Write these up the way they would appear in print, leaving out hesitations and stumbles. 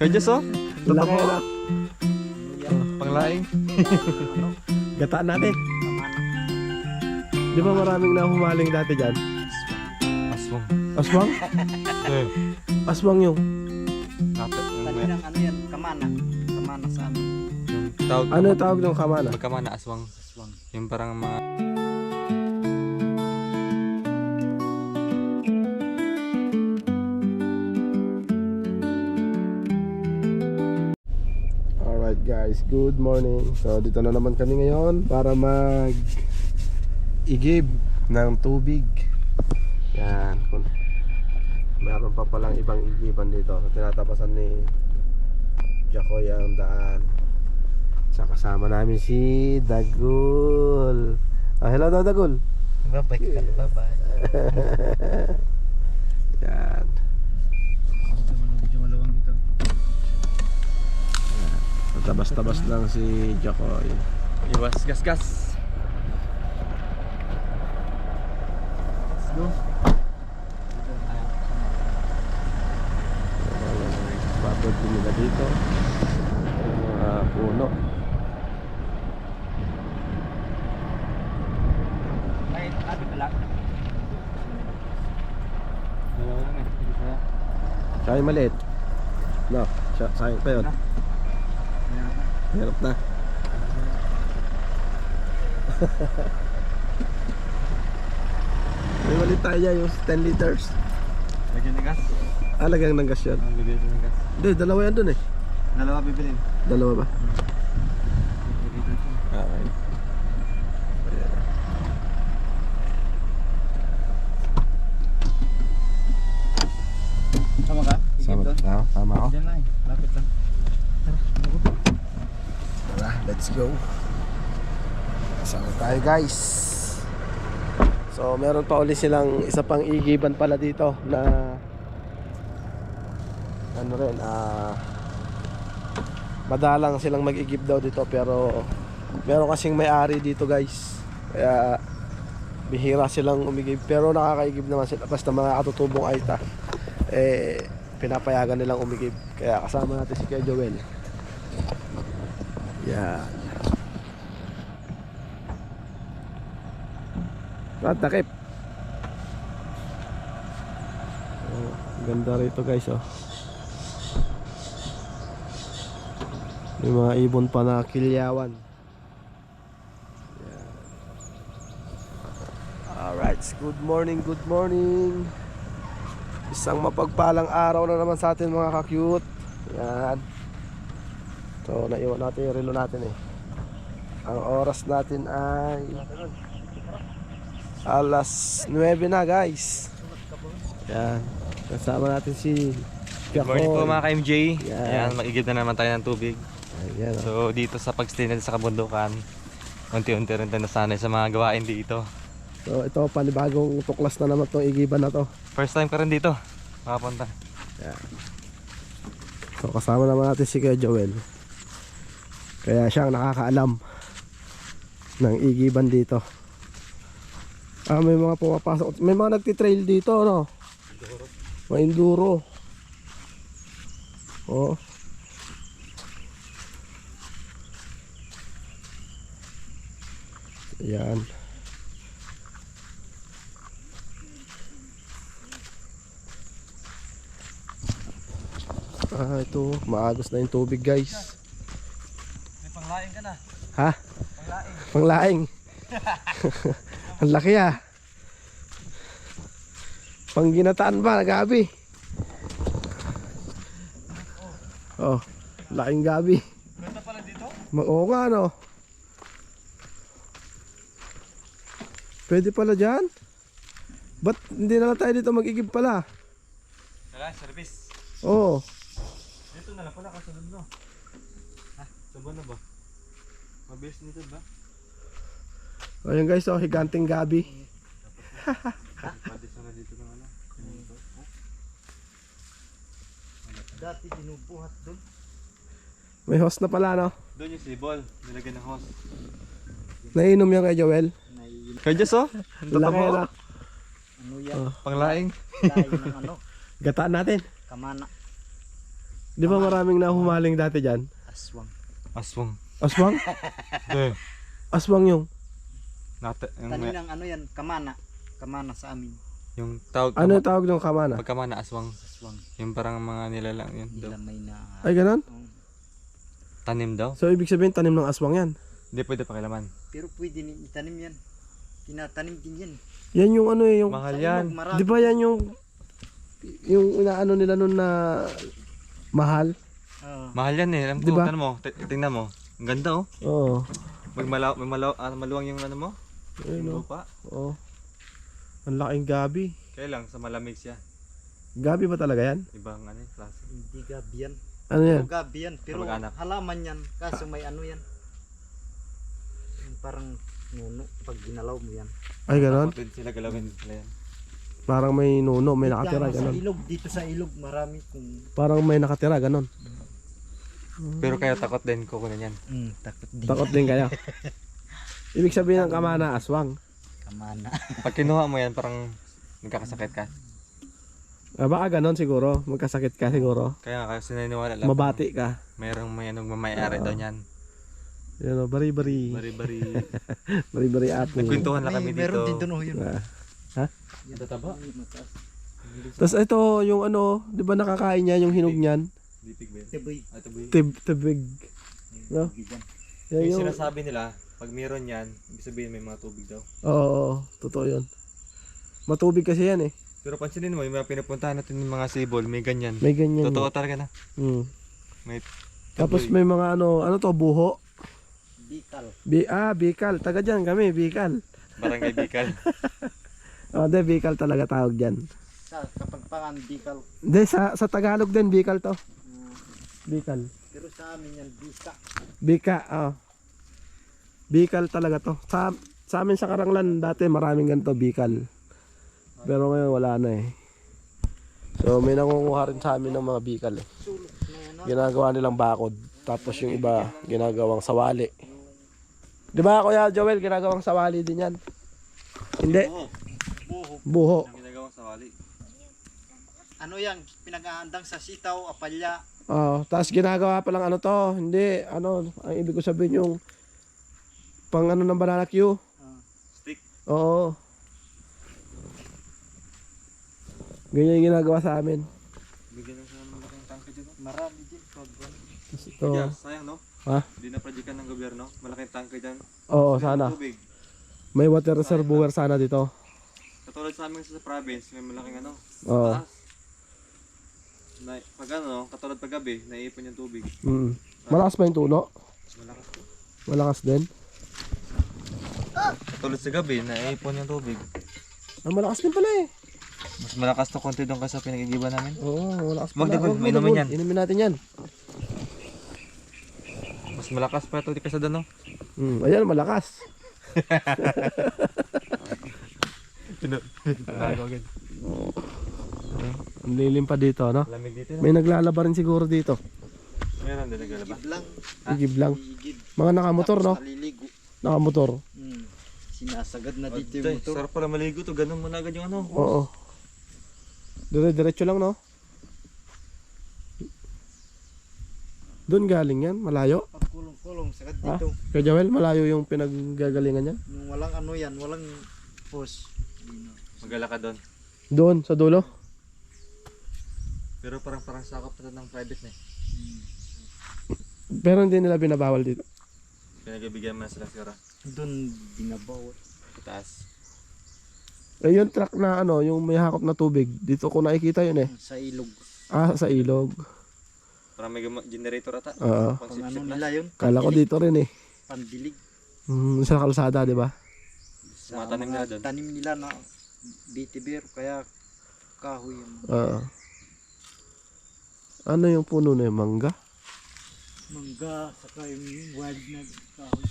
Kadyos oh. Laki na. Panglaing. Gataan natin. Di ba maraming nahumaling dati dyan? Aswang. Aswang? Eh. Aswang yung. Kapit. Talinang ano yan, kamana. Kamana sa ano. Yung tawag. Ano yung tawag ng kamana? Magkamana, aswang. Aswang. Yung parang mga... Alright guys, good morning. So dito na naman kami ngayon para mag-igib ng tubig. Yan. Meron pa palang ibang igiban dito. So, tinatapasan ni Jacoy ang daan. Sa kasama namin si Dagul. Hello daw Dagul. Bye-bye ka, bye-bye. Yan. Medyo malawang dito. Tabas-tabas lang si Jacoy. Iwas gas-gas. Let's go. Patod din nila dito. Puno. May abi pala. Dalawa lang eh. Hindi kaya. Sayang maliit. No, sayang pa yun. Hirap na. May maliit tayo dyan, yung 10 liters. Lagyan ng gas. Lagyan ng gas yan. Ang bibili ng gas. Hindi, dalawa yan dun eh. Dalawa bibilin. Dalawa ba? Okay. Sama ka? Sama, sama ako. Diyan lang eh. Lapit lang. Tara, let's go. Kasama tayo guys. So meron pa ulit silang isa pang igiban pala dito na ano rin, madalang silang mag-igib daw dito, pero meron kasing may-ari dito guys, kaya bihira silang umigib, pero nakakaigib naman sila basta mga katutubong aita pinapayagan nilang umigib, kaya kasama natin si Kuya Joel. Yan. Takip. Oh, ganda rito guys oh. May mga ibon pa na kilyawan. Yan. Alright, good morning, good morning. Isang mapagpalang araw na naman sa atin mga ka-cute. Yan. So naiwan natin yung relo natin eh. Ang oras natin ay alas 9 na guys. Yan. Kasama natin si Good morning po mga ka-MJ. Yan. Ayan, mag-igib na naman tayo ng tubig. Ayan, oh. So dito sa pag-stay natin sa kabundukan, unti-unti rin tayo nasanay sa mga gawain dito. So ito panibagong tuklas na naman tong igiban na to. First time ka rin dito makapunta. Yan. So kasama naman natin si Kuya Joel. Kaya siya ang nakakaalam ng igiban dito. May mga pumapasok. May mga nagtitrail dito, no? Mga enduro. Oh. Yan. Ito, maagos na yung tubig, guys. May panglaing ka na. Ha? Panglaing. Panglaing. Ang laki ah. Pangginataan ba, gabi? Oh, laking gabi. Ganda pala dito? Oo nga no. Pwede pala dyan. Ba't hindi na lang tayo dito mag-igib pala? Tara, service. Oo. Dito na lang pala kasunod no. Ha? Subo na ba? Mabilis nito ba? Ayun guys, oh, higanting gabi. Pwede sana dito ng ano. Dati dinubuhat doon. May host na pala no. Doon yung sibol, nilagyan ng hose. Nainom yan kay Joel. Kadyos oh. Laki na. Ano yan? Oh. Panglaing. Laing ng ano? Gataan natin. Kamana. Di ba maraming nahumaling dati dyan? Aswang. Aswang. Aswang? Eh. Aswang yung. Tanim ng ano yan, kamana. Kamana sa amin. Yung tawag. Ano yung tawag ng kamana? Pagkamana, aswang. Aswang. Yung parang mga nilalang yun. Nila may na... Ay, ganon? Oo. Tanim daw. So, ibig sabihin, tanim ng aswang yan. Hindi pwede pakilaman. Pero pwede itanim yan. Tinatanim din yan. Yan yung ano eh, yung... Mahal Sa yan. ilog, marami. Di ba yan yung... Yung inaano nila nun na... Mahal? Oo. Mahal yan eh. Alam ko, Diba? tingnan mo. Tingnan mo. Ang ganda oh. Oo. Maluwang yung ano mo. Ayun Yung o. lupa. Oo. Ang laking gabi. Kaya lang, sa malamig siya. Gabi ba talaga yan? Ibang ano yung klase. Hindi gabi yan. Ano yan? O gabi yan. Pero Kamag-anak. halaman yan. Kaso may ano yan. Yung parang nuno. Pag ginalaw mo yan. Ay, ganon? Takot din sila, galawin din sila yan. Parang may nuno, may nakatira, Sa ganon. ilog. Dito sa ilog marami kung... Parang may nakatira, ganon. Pero kayo takot din kukunin yan. takot din. Takot din kayo. Ibig sabihin ng kamana, aswang. Kamana. Pag kinuha mo yan, parang nagkakasakit ka. Ah, baka ganon siguro. Magkasakit ka siguro. Kaya nga kasi naniniwala lang. Mabati ka. Mayroong may anong mamayari daw niyan. Yun o, bari-bari. Bari-bari. Bari-bari apple. Nagkwentuhan lang kami dito. Meron din doon yun. Ha? Yan. Tataba? Mataas. Tapos ito, yung ano, di ba nakakain niya yung hinog niyan? Dipig ba yun? Tiboy. Ah, taboy. Tibig. No? Tiboy. Yan Yung yung... sinasabi nila, pag meron yan, ibig sabihin may mga tubig daw. Oo, totoo yun. Matubig kasi yan eh. Pero pansinin mo, yung mga pinupuntahan natin ng mga sibol, may ganyan. May ganyan. Totoo eh. talaga na. Hmm. May Tapos taboy. may mga ano to, buho. Bikal. Bicol. Taga dyan kami, Bicol. Barangay Bicol. Oh, de, Bicol talaga tawag dyan. Sa Kapagpangan, Bikal. Hindi, sa Tagalog din, Bicol to. Bicol. Pero sa amin yan, Bisa. Bika, oh. Bicol talaga to. Sa amin sa Karanglan, dati maraming ganito, Bicol. Pero ngayon wala na eh. So may nangunguha rin sa amin ng mga Bicol eh. Sulok na yan. Ginagawa nilang bakod. Tapos yung iba, ginagawang sawali. Di ba Kuya Joel, ginagawang sawali din yan? Hindi, Oo. Buho. buho. Ang ginagawang sawali. Ano yan? Pinag-aandang sa sitaw, apalya. Oh, tapos ginagawa pa lang ano to, hindi, ano, ang ibig ko sabihin yung pang ano ng banana Q. Stick. Oo. Ganyan yung ginagawa sa amin. Bigyan ng sana malaking tangke dito. Marami din. Pag Tapos ito. Kaya, sayang no? Ha? Hindi na projectan ng gobyerno. Malaking tangke dyan. Oo, Meron sana. Tubig. May water reservoir sana dito. Katulad sa amin sa province, may malaking ano. Oo. Taas. Pag ano, katulad pag gabi, naiipon yung tubig. Mm. Malakas pa yung tulo? Malakas po. Malakas din? Katulad sa gabi, naiipon yung tubig. Ah, malakas din pala eh. Mas malakas to konti doon kasi sa pinag-igiba namin. Oo, malakas Wag pala. Dibon, Wag mo, inumin Dibon. yan. Inumin natin yan. Mas malakas pa ito di kasi doon no? Ayan, malakas. Tinago agad. Ang lilim pa dito, no? Lamig dito no? May naglalaba rin siguro dito. Meron din naglalaba. igib lang. Igib lang. Igib. Mga nakamotor, no? Tapos naliligo. Nakamotor. Sinasagad na dito Tay, yung motor. sarap pala maligo to. Ganun mo na agad yung ano. Oo. Diretso lang, no? Doon galing yan, malayo. Pag kulong-kulong, sagad Ha? dito. Kaya Joel, malayo yung pinaggagalingan yan. Nung walang ano yan, walang post. Magala ka doon. Doon, sa dulo. Pero parang sakop na to ng private na eh. Pero hindi nila binabawal dito. Pinagbibigyan mo na sila siguro. Doon binabawal. Taas. Eh, yung truck na ano, yung may hakot na tubig, dito ko nakikita yun eh. Sa ilog. Ah, sa ilog. Parang may generator ata. Oo. Pag Pang ano sip-sip na. nila yun? Kala ko dito rin eh. Pandilig. Sa kalsada, di ba? Sa Mga tanim nila doon. tanim nila na BTB kaya kahoy yun. Oo. Ano yung puno na yung mangga? Mangga, saka yung wild na kahoy.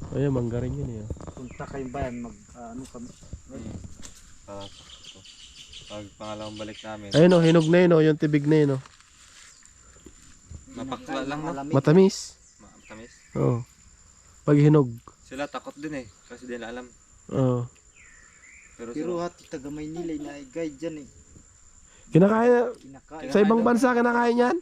Ay, mangga rin yun eh. Punta kayong bayan, ano kami. Ah, ito. Pag pangalawang balik namin. Ayun o, hinog na yun o, yung tibig na yun o. Mapakla lang no? Malamig. Matamis. Matamis. Oo. Pag hinog. Sila takot din eh. Kasi di nila alam. Oo. Pero Pero sila, hati taga Maynila na guide dyan eh. Kinakain, Kinakain. sa ibang bansa kinakain yan?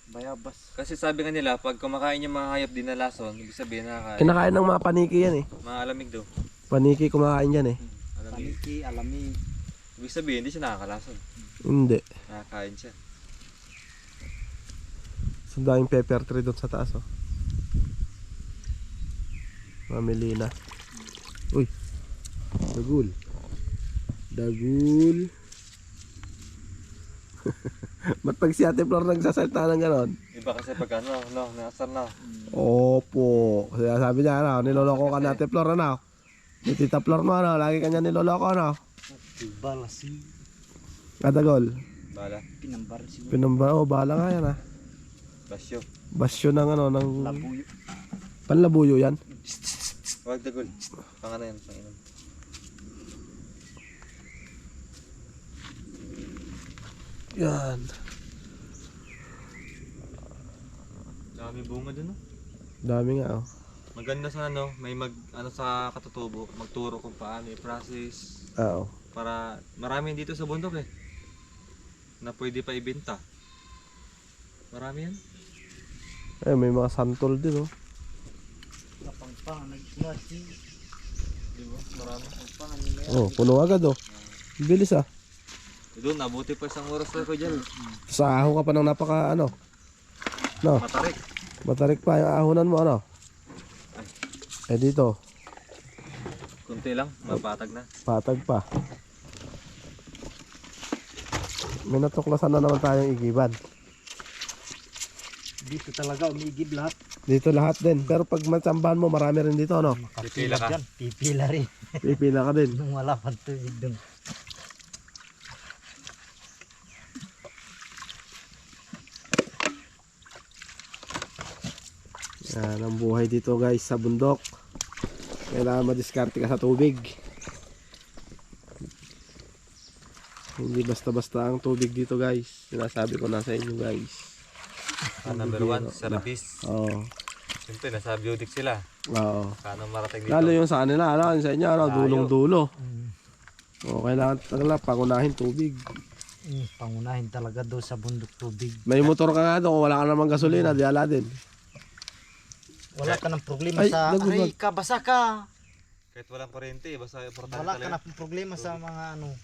Bayabas. Kasi sabi nga nila, pag kumakain yung mga hayop din na lason, ibig sabihin nakakain. Kinakain ng mga paniki yan eh. Mga alamig daw. Paniki kumakain yan eh. Alamig. Paniki, alami. Ibig sabihin, hindi siya nakakalason. Hindi. Nakakain siya. Sandang pepper tree doon sa taas oh. Mamili na. Uy. Dagul. Dagul. Ba't pag si Ate Flor nagsasalta ng ganon? Iba kasi pag ano, no, nasar na. Opo. Kaya sabi niya ano, niloloko ka na Ate Flor ano? Ni Tita Flor mo ano, lagi kanya niloloko ano? Balasi. Dagol. Bala. Pinambar siguro. Pinamba, oh, bahala nga yan ah. Basyo. Basyo ng ano, ng Labuyo. panlabuyo yan. Huwag dagol. Pangano yan, panginom. Yan. Dami bunga dun, no? Dami nga oh. Maganda sa ano, may ano sa katutubo, magturo kung paano i-process Oo. para marami dito sa bundok eh. Na pwede pa ibenta. Marami yan. Eh, may mga santol din oh. Napangpang, nagklasi. Di ba? Marami. Napangpang, ano na yan. Oh, puno agad oh. Bilis ah. Doon, nabuti pa isang oras na ko dyan. Sa aho ka pa ng napaka ano. No, Matarik. matarik pa yung ahonan mo ano. Eh dito, Kunti lang, mapatag na. patag pa. May natuklasan na naman tayong igiban. Dito talaga umigib lahat. Dito lahat din. Pero pag matsambahan mo, marami rin dito ano. Pipila ka. Dyan. Pipila rin. Pipila ka din. Nung wala pang tubig dun. Yan ang buhay dito guys sa bundok. Kailangan madiskarte ka sa tubig. Hindi basta-basta ang tubig dito guys. Sinasabi ko na sa inyo guys. Number 1, service. Oo. Siyempre, nasa biotic sila. Oo. Kano marating dito. Lalo yung sa kanila, ano, sa inyo, ano, Tayo. dulong-dulo. O, kailangan talaga pangunahin tubig. Pangunahin talaga doon sa bundok tubig. May motor ka nga doon, kung wala ka namang gasolina, di ala din. Wala ka ng problema Ay, sa nagugod. aray ka, basa ka. Kahit walang kuryente, basta importante Wala ka talaga. na problema sa mga ano.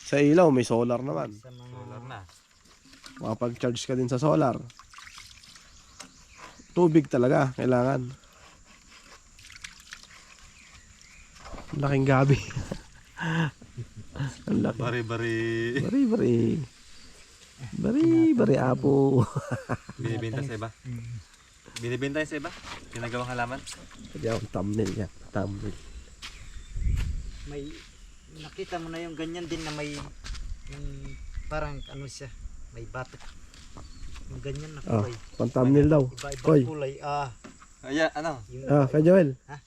Sa ilaw, may solar naman. Sa mga Solar na. Makapag-charge ka din sa solar. Tubig talaga, kailangan. Laking gabi. Ang laki. Bari-bari. Bari-bari. Bari-bari apo. Binibenta sa iba. Binibenta sa iba. Ginagawang halaman. Pwede akong thumbnail yan. Thumbnail. may nakita mo na yung ganyan din na may yung parang ano siya, may batok. Yung ganyan na Oh, kulay. pang thumbnail daw. Iba-ibang Koy. kulay. Ayan, ano? Yung Ah, kay Joel. Ha?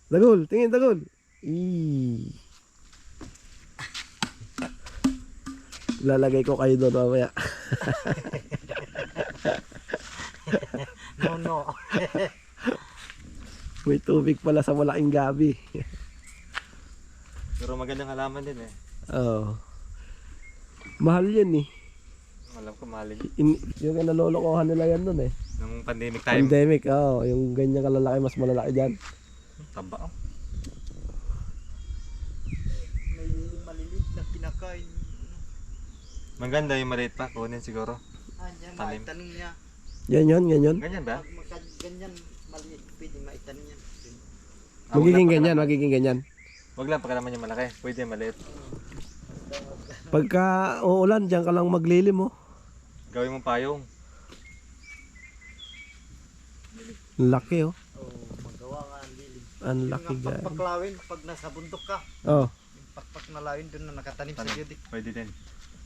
Dagol, tingin dagol. Eee. Lalagay ko kayo doon mamaya. no. May tubig pala sa malaking gabi. Pero magandang halaman din eh. Oo. Mahal yan eh. Alam ko mahalin. Yung nalolokohan nila yan doon eh. Nung pandemic time. Pandemic, oo. Yung ganyan kalalaki, mas malalaki dyan. Taba oh. May maliliit na pinakain. Maganda yung maliit pa. Kunin siguro. Yan, Tanim. maitanim niya. Yan yun, yan yun. Ganyan ba? Pag ganyan maliit, pwede maitanim yan. Magiging ganyan, magiging ganyan. Wag lang pagka naman yung malaki. Pwede yung maliit. Pagka uulan, dyan ka lang maglilim oh. Gawin mong payong. Laki oh. Magawa nga ang lilim. Ang laki Yung guys. pakpaklawin pag nasa bundok ka. Oh. Yung pakpak na lawin doon na nakatanim sa yudik. Pwede din.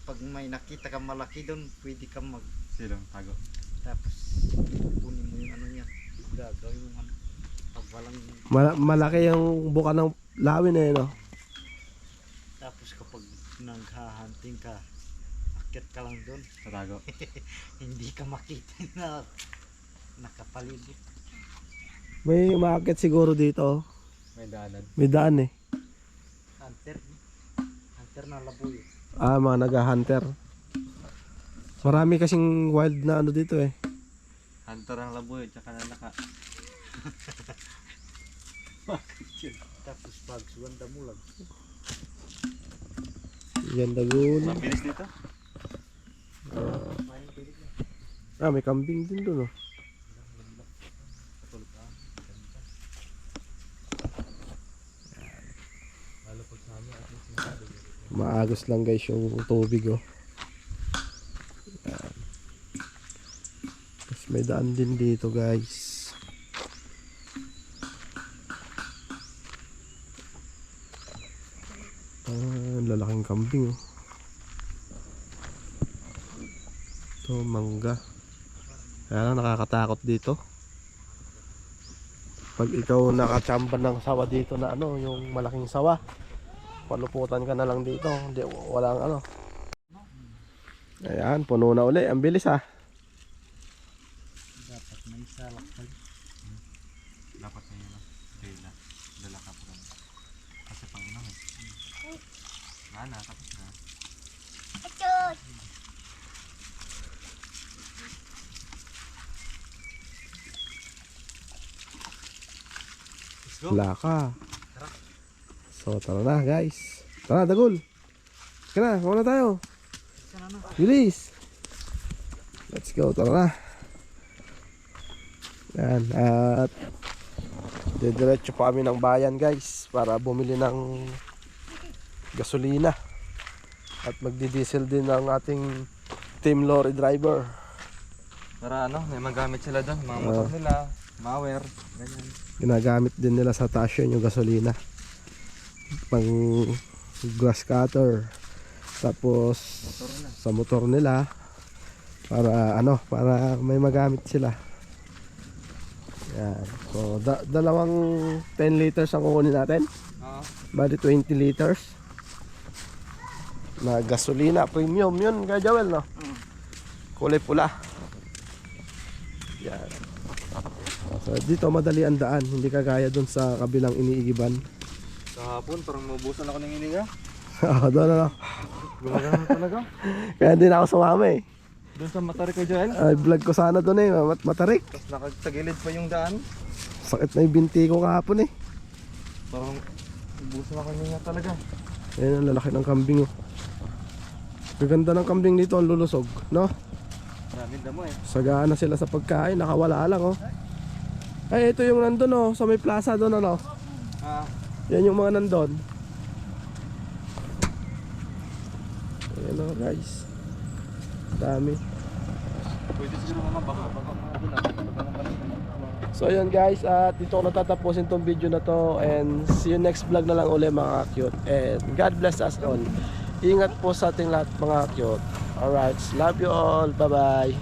Pag may nakita kang malaki doon, pwede kang mag Silong tago. tapos kunin mo yung ano niya. Gagawin mo ano. Pag walang Malaki yung buka ng lawin eh no. tapos kapag naghahunting ka, akit ka lang doon. Sa tago. Hindi ka makita na nakapalibot. May umaakit siguro dito oh. May daanan. May daan eh. Hunter. Hunter na labuyo. Mga nag-hunter. Marami kasing wild na ano dito eh. Hunter ang laboy, tsaka nanaka. Tapos pag suwanda mo lang. Yan dagun. Mabilis dito. May kambing din doon oh. Maagos lang guys yung tubig oh. Yan. Tapos may daan din dito guys. Lalaking kambing oh. Ito mangga. Kaya lang nakakatakot dito. Pag ikaw nakachamba ng sawa dito na ano, yung malaking sawa, paluputan ka na lang dito. Hindi, walang ano. Ayan, puno na uli. Ang bilis ah. Dapat may salakpag. Dapat na yun. Kaya dala ka po. Kasi pang inang eh. Nana, tapos na. Let's go. Wala ka. So tara na guys. Tara Dagol. Tara na, mauna tayo. Sana na. Bilis. Let's go, tara na. Yan, at didiretso pa kami ng bayan guys para bumili ng gasolina. At magdi-diesel din ng ating team lorry driver. Para ano, may magamit sila doon. Mga motor nila, mower, ganyan. Ginagamit din nila sa tasyon yung gasolina. Pang grass cutter. Tapos Motor nila. sa motor nila para ano, para may magamit sila. Yan. So dalawang 10 liters ang kukunin natin. Oo. Bali 20 liters na gasolina premium yun, Kuya Joel, no? Kulay pula. Yan. So dito madali ang daan, hindi kagaya dun sa kabilang iniigiban. Sa hapon, parang maubusan ako ng iniga. Doon ano. Gumagana talaga. Kaya hindi na ako sumama eh. Doon sa Matarik kay Joel. Ay, vlog ko sana doon eh, matarik. Tapos nakagtagilid pa yung daan. Sakit na yung binti ko kahapon eh. Parang ubusan ako niya talaga. Ayan ang lalaki ng kambing oh. Gaganda ng kambing dito, ang lulusog, no? Dami damo eh. Sagana sila sa pagkain, nakawala lang oh. Ay, ito yung nandun oh, sa may plaza doon ano. Ah, Yan yung mga nandun. Ayan oh guys. Dami. pwede siguro mga baka mga doon. So yun guys, at dito ko natatapusin tong video na to. And see you next vlog na lang uli mga cute. And God bless us all. Ingat po sa ating lahat mga cute. Alright, love you all. Bye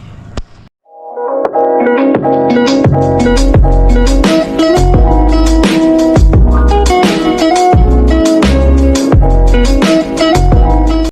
bye.